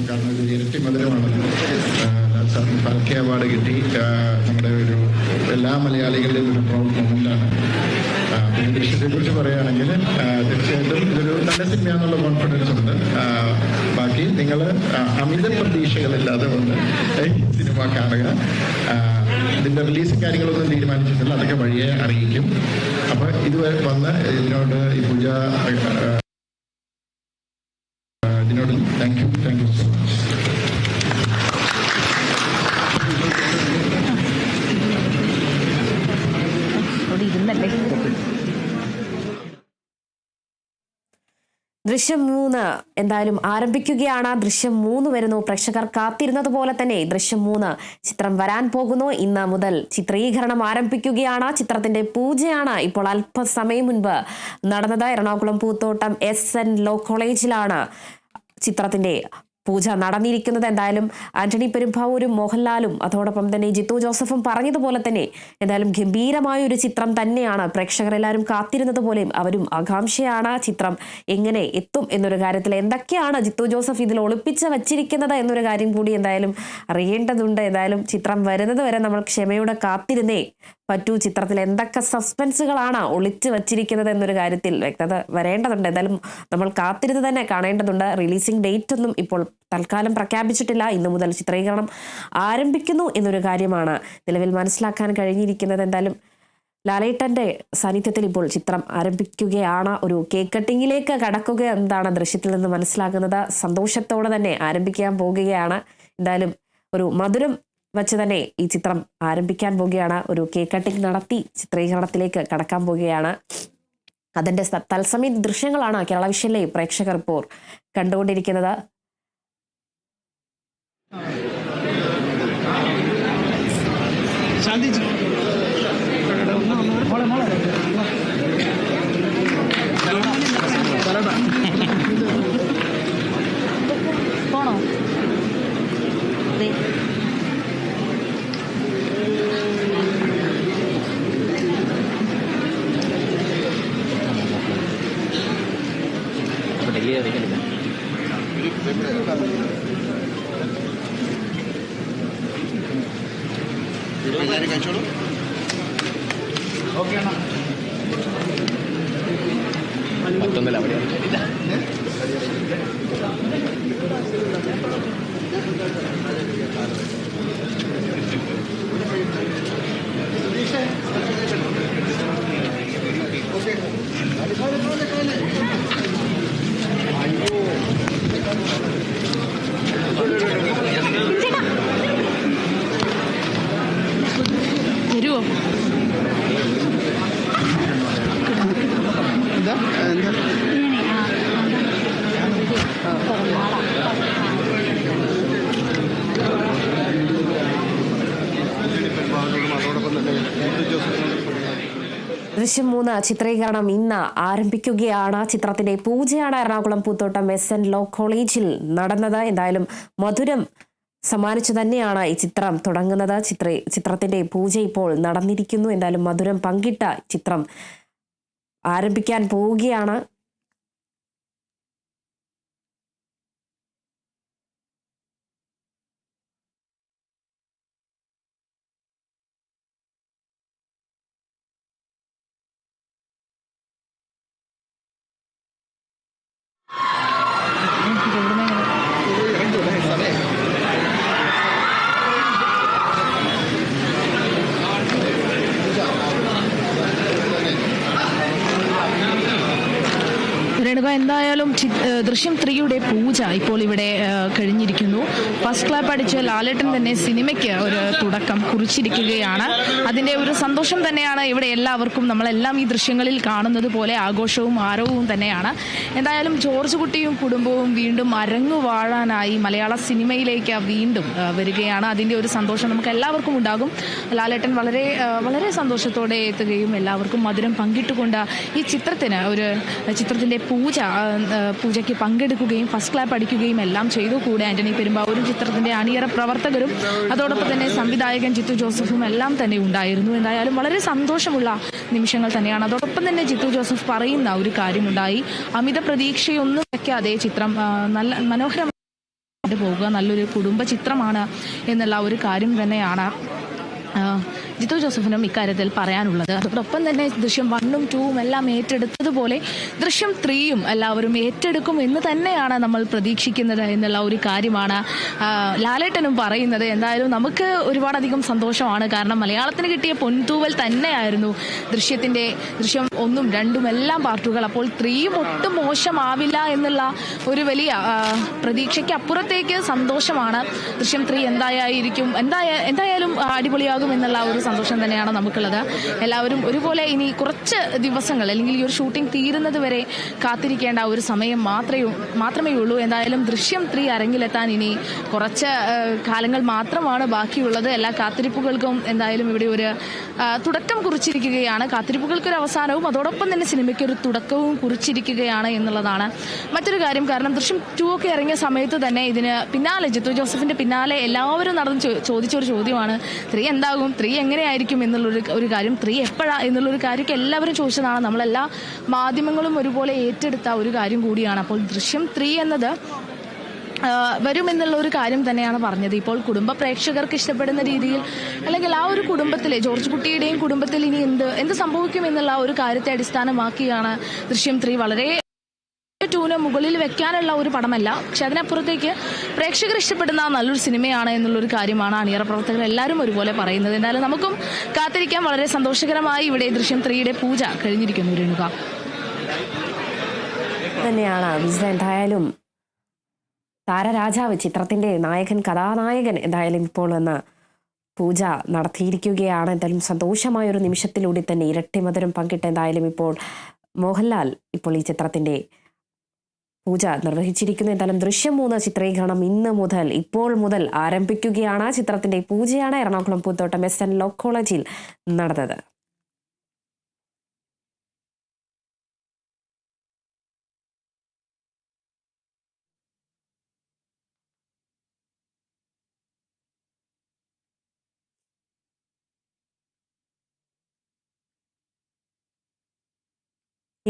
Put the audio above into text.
കാരണം ഇത് ഇരട്ടി മധുരമാണ്. ലാൽ സാറിന് ഫാൽക്കെ അവാർഡ് കിട്ടി. നമ്മുടെ ഒരു എല്ലാ മലയാളികളുടെയും ഒരു പ്രൗഡ് മൊമെന്റാണ്. പിന്നെ ദൃശ്യത്തെ കുറിച്ച് പറയുകയാണെങ്കിൽ തീർച്ചയായിട്ടും ഇതൊരു നല്ല സിനിമയാണെന്നുള്ള കോൺഫിഡൻസ് ഉണ്ട്. ബാക്കി നിങ്ങൾ അമിത പ്രതീക്ഷകളില്ലാതെ വന്ന് സിനിമ കാണുക. ഇതിന്റെ റിലീസ് കാര്യങ്ങളൊന്നും തീരുമാനിച്ചിട്ടില്ല, അതൊക്കെ വഴിയെ അറിയിക്കും. അപ്പൊ ഇത് വന്ന് ഇതിനോട് ഈ പൂജ ഇതിനോട് താങ്ക് യു സോ മച്ച്. ദൃശ്യം 3 എന്തായാലും ആരംഭിക്കുകയാണ്. ദൃശ്യം 3 വരുന്നു. പ്രേക്ഷകർ കാത്തിരുന്നത് പോലെ തന്നെ ദൃശ്യം 3 ചിത്രം വരാൻ പോകുന്നു. ഇന്ന് മുതൽ ചിത്രീകരണം ആരംഭിക്കുകയാണ്. ചിത്രത്തിന്റെ പൂജയാണ് ഇപ്പോൾ അല്പസമയം മുൻപ് നടന്നത്. എറണാകുളം പൂത്തോട്ടം SN ലോ കോളേജിലാണ് ചിത്രത്തിന്റെ പൂജ നടന്നിരിക്കുന്നത്. എന്തായാലും ആന്റണി പെരുമ്പാവൂരും മോഹൻലാലും അതോടൊപ്പം തന്നെ ജിത്തു ജോസഫും പറഞ്ഞതുപോലെ തന്നെ എന്തായാലും ഗംഭീരമായ ഒരു ചിത്രം തന്നെയാണ്. പ്രേക്ഷകർ എല്ലാവരും കാത്തിരുന്നത് പോലെയും അവരും ആകാംക്ഷയാണ് ചിത്രം എങ്ങനെ എത്തും എന്നൊരു കാര്യത്തിൽ. എന്തൊക്കെയാണ് ജിത്തു ജോസഫ് ഇതിൽ ഒളിപ്പിച്ച് വച്ചിരിക്കുന്നത് എന്നൊരു കാര്യം കൂടി എന്തായാലും അറിയേണ്ടതുണ്ട്. എന്തായാലും ചിത്രം വരുന്നത് വരെ നമ്മൾ ക്ഷമയോടെ കാത്തിരുന്നേ പറ്റൂ. ചിത്രത്തിൽ എന്തൊക്കെ സസ്പെൻസുകളാണ് ഒളിച്ചു വച്ചിരിക്കുന്നത് എന്നൊരു കാര്യത്തിൽ വ്യക്തത വരേണ്ടതുണ്ട്. എന്തായാലും നമ്മൾ കാത്തിരുന്ന് തന്നെ കാണേണ്ടതുണ്ട്. റിലീസിംഗ് ഡേറ്റ് ഒന്നും ഇപ്പോൾ തൽക്കാലം പ്രഖ്യാപിച്ചിട്ടില്ല. ഇന്നു മുതൽ ചിത്രീകരണം ആരംഭിക്കുന്നു എന്നൊരു കാര്യമാണ് നിലവിൽ മനസ്സിലാക്കാൻ കഴിഞ്ഞിരിക്കുന്നത്. എന്തായാലും ലാലേട്ടന്റെ സാന്നിധ്യത്തിൽ ഇപ്പോൾ ചിത്രം ആരംഭിക്കുകയാണ്. ഒരു കേക്ക് കട്ടിങ്ങിലേക്ക് കടക്കുക എന്നതാണ് ദൃശ്യത്തിൽ നിന്ന് മനസ്സിലാക്കുന്നത്. സന്തോഷത്തോടെ തന്നെ ആരംഭിക്കാൻ പോകുകയാണ്. എന്തായാലും ഒരു മധുരം വച്ച് തന്നെ ഈ ചിത്രം ആരംഭിക്കാൻ പോകുകയാണ്. ഒരു കേക്ക് കട്ടിംഗ് നടത്തി ചിത്രീകരണത്തിലേക്ക് കടക്കാൻ പോകുകയാണ്. അതിന്റെ തത്സമയ ദൃശ്യങ്ങളാണ് കേരള വിഷനിലെ പ്രേക്ഷകർ ഇപ്പോൾ കണ്ടുകൊണ്ടിരിക്കുന്നത്. പോണോ? കഴിച്ചോളൂ. ഓക്കെ ആണോ? മറ്റൊന്നല്ല അവിടെയാണ്. വരുവോ? എന്താ ദൃശ്യം 3 ചിത്രീകരണം ഇന്ന് ആരംഭിക്കുകയാണ്. ചിത്രത്തിന്റെ പൂജയാണ് എറണാകുളം പൂത്തോട്ടം SN ലോ കോളേജിൽ നടന്നത്. എന്തായാലും മധുരം സമ്മാനിച്ചു തന്നെയാണ് ഈ ചിത്രം തുടങ്ങുന്നത്. ചിത്രത്തിന്റെ പൂജ ഇപ്പോൾ നടന്നിരിക്കുന്നു. എന്തായാലും മധുരം പങ്കിട്ട ചിത്രം ആരംഭിക്കാൻ പോവുകയാണ്. എന്തായാലും ദൃശ്യം 3യുടെ പൂജ ഇപ്പോൾ ഇവിടെ കഴിഞ്ഞിരിക്കുന്നു. ഫസ്റ്റ് ക്ലാപ്പ് അടിച്ച് ലാലേട്ടൻ തന്നെ സിനിമയ്ക്ക് ഒരു തുടക്കം കുറിച്ചിരിക്കുകയാണ്. അതിന്റെ ഒരു സന്തോഷം തന്നെയാണ് ഇവിടെ എല്ലാവർക്കും. നമ്മളെല്ലാം ഈ ദൃശ്യങ്ങളിൽ കാണുന്നത് പോലെ ആഘോഷവും ആരവവും തന്നെയാണ്. എന്തായാലും ജോർജ് കുട്ടിയും കുടുംബവും വീണ്ടും അരങ്ങുവാഴാനായി മലയാള സിനിമയിലേക്ക് വീണ്ടും വരികയാണ്. അതിന്റെ ഒരു സന്തോഷം നമുക്ക് എല്ലാവർക്കും ഉണ്ടാകും. ലാലേട്ടൻ വളരെ വളരെ സന്തോഷത്തോടെ എത്തുകയും എല്ലാവർക്കും മധുരം പങ്കിട്ടുകൊണ്ട് ഈ ചിത്രത്തിന്റെ പൂജയ്ക്ക് പങ്കെടുക്കുകയും ഫസ്റ്റ് ക്ലാപ്പ് അടിക്കുകയും എല്ലാം ചെയ്തു. കൂടെ ആന്റണി പെരുമ്പാവൂരും ചിത്രത്തിന്റെ അണിയറ പ്രവർത്തകരും അതോടൊപ്പം തന്നെ സംവിധായകൻ ജിത്തു ജോസഫും എല്ലാം തന്നെ ഉണ്ടായിരുന്നു. എന്തായാലും വളരെ സന്തോഷമുള്ള നിമിഷങ്ങൾ തന്നെയാണ്. അതോടൊപ്പം തന്നെ ജിത്തു ജോസഫ് പറയുന്ന ഒരു കാര്യമുണ്ടായി, അമിത പ്രതീക്ഷയൊന്നും വെക്കാതെ ചിത്രം നല്ല മനോഹരം പോകുക. നല്ലൊരു കുടുംബ ചിത്രമാണ് എന്നുള്ള ഒരു കാര്യം തന്നെയാണ് ജിത്തു ജോസഫിനും ഇക്കാര്യത്തിൽ പറയാനുള്ളത്. അതോടൊപ്പം തന്നെ ദൃശ്യം 1ഉം 2ഉം എല്ലാം ഏറ്റെടുത്തതുപോലെ ദൃശ്യം 3യും എല്ലാവരും ഏറ്റെടുക്കും എന്ന് തന്നെയാണ് നമ്മൾ പ്രതീക്ഷിക്കുന്നത് എന്നുള്ള ഒരു കാര്യമാണ് ലാലേട്ടനും പറയുന്നത്. എന്തായാലും നമുക്ക് ഒരുപാടധികം സന്തോഷമാണ്. കാരണം മലയാളത്തിന് കിട്ടിയ പൊൻതൂവൽ തന്നെയായിരുന്നു ദൃശ്യം 1ഉം 2ഉം എല്ലാം പാർട്ടുകൾ. അപ്പോൾ 3യും ഒട്ടും മോശമാവില്ല എന്നുള്ള ഒരു വലിയ പ്രതീക്ഷയ്ക്ക് അപ്പുറത്തേക്ക് സന്തോഷമാണ്. ദൃശ്യം 3 എന്തായാലും അടിപൊളിയാകും എന്നുള്ള ഒരു സന്തോഷം തന്നെയാണ് നമുക്കുള്ളത്. എല്ലാവരും ഒരുപോലെ ഇനി കുറച്ച് ദിവസങ്ങൾ അല്ലെങ്കിൽ ഈ ഒരു ഷൂട്ടിംഗ് തീരുന്നത് വരെ കാത്തിരിക്കേണ്ട ഒരു സമയം മാത്രമേ ഉള്ളൂ. എന്തായാലും ദൃശ്യം 3 അരങ്ങിലെത്താൻ ഇനി കുറച്ച് കാലങ്ങൾ മാത്രമാണ് ബാക്കിയുള്ളത്. എല്ലാ കാത്തിരിപ്പുകൾക്കും എന്തായാലും ഇവിടെ ഒരു തുടക്കം കുറിച്ചിരിക്കുകയാണ്. കാത്തിരിപ്പുകൾക്കൊരു അവസാനവും അതോടൊപ്പം തന്നെ സിനിമയ്ക്കൊരു തുടക്കവും കുറിച്ചിരിക്കുകയാണ് എന്നുള്ളതാണ് മറ്റൊരു കാര്യം. കാരണം ദൃശ്യം 2 ഒക്കെ ഇറങ്ങിയ സമയത്ത് തന്നെ ഇതിന് പിന്നാലെ ജിത്തു ജോസഫിന്റെ പിന്നാലെ എല്ലാവരും നടന്ന് ചോദിച്ചൊരു ചോദ്യമാണ് 3 എന്താകും, 3 എങ്ങനെയായിരിക്കും എന്നുള്ളൊരു കാര്യം, 3 എപ്പോഴാ എന്നുള്ളൊരു കാര്യമൊക്കെ എല്ലാവരും ചോദിച്ചതാണ്. നമ്മളെല്ലാ മാധ്യമങ്ങളും ഒരുപോലെ ഏറ്റെടുത്ത ഒരു കാര്യം കൂടിയാണ്. അപ്പോൾ ദൃശ്യം 3 എന്നത് വരുമെന്നുള്ള ഒരു കാര്യം തന്നെയാണ് പറഞ്ഞത്. ഇപ്പോൾ കുടുംബ പ്രേക്ഷകർക്ക് ഇഷ്ടപ്പെടുന്ന രീതിയിൽ അല്ലെങ്കിൽ ആ ഒരു കുടുംബത്തിലെ ജോർജ് കുട്ടിയുടെയും കുടുംബത്തിൽ ഇനി എന്ത് സംഭവിക്കും എന്നുള്ള ഒരു കാര്യത്തെ അടിസ്ഥാനമാക്കിയാണ് ദൃശ്യം 3 വളരെ 2ന് മുകളിൽ വെക്കാനുള്ള ഒരു പടമല്ല. പക്ഷെ അതിനപ്പുറത്തേക്ക് പ്രേക്ഷകർ ഇഷ്ടപ്പെടുന്ന നല്ലൊരു സിനിമയാണ് എന്നുള്ളൊരു കാര്യമാണ് അണിയറ പ്രവർത്തകർ എല്ലാവരും ഒരുപോലെ പറയുന്നത്. എന്നാലും നമുക്കും കാത്തിരിക്കാൻ വളരെ സന്തോഷകരമായി ഇവിടെ ദൃശ്യം 3യുടെ പൂജ കഴിഞ്ഞിരിക്കുന്നു. രേണുക തന്നെയാണ് വിജയ. എന്തായാലും താരരാജാവ് ചിത്രത്തിന്റെ കഥാനായകൻ എന്തായാലും ഇപ്പോൾ വന്ന് പൂജ നടത്തിയിരിക്കുകയാണ്. എന്തായാലും സന്തോഷമായ ഒരു നിമിഷത്തിലൂടെ തന്നെ ഇരട്ടി മധുരം പങ്കിട്ട് എന്തായാലും ഇപ്പോൾ മോഹൻലാൽ ഇപ്പോൾ ഈ ചിത്രത്തിന്റെ പൂജ നിർവഹിച്ചിരിക്കുന്നു. എന്തായാലും ദൃശ്യം 3 ചിത്രീകരണം ഇപ്പോൾ മുതൽ ആരംഭിക്കുകയാണ്. ചിത്രത്തിന്റെ പൂജയാണ് എറണാകുളം പൂത്തോട്ടം SN ലോ കോളേജിൽ നടന്നത്.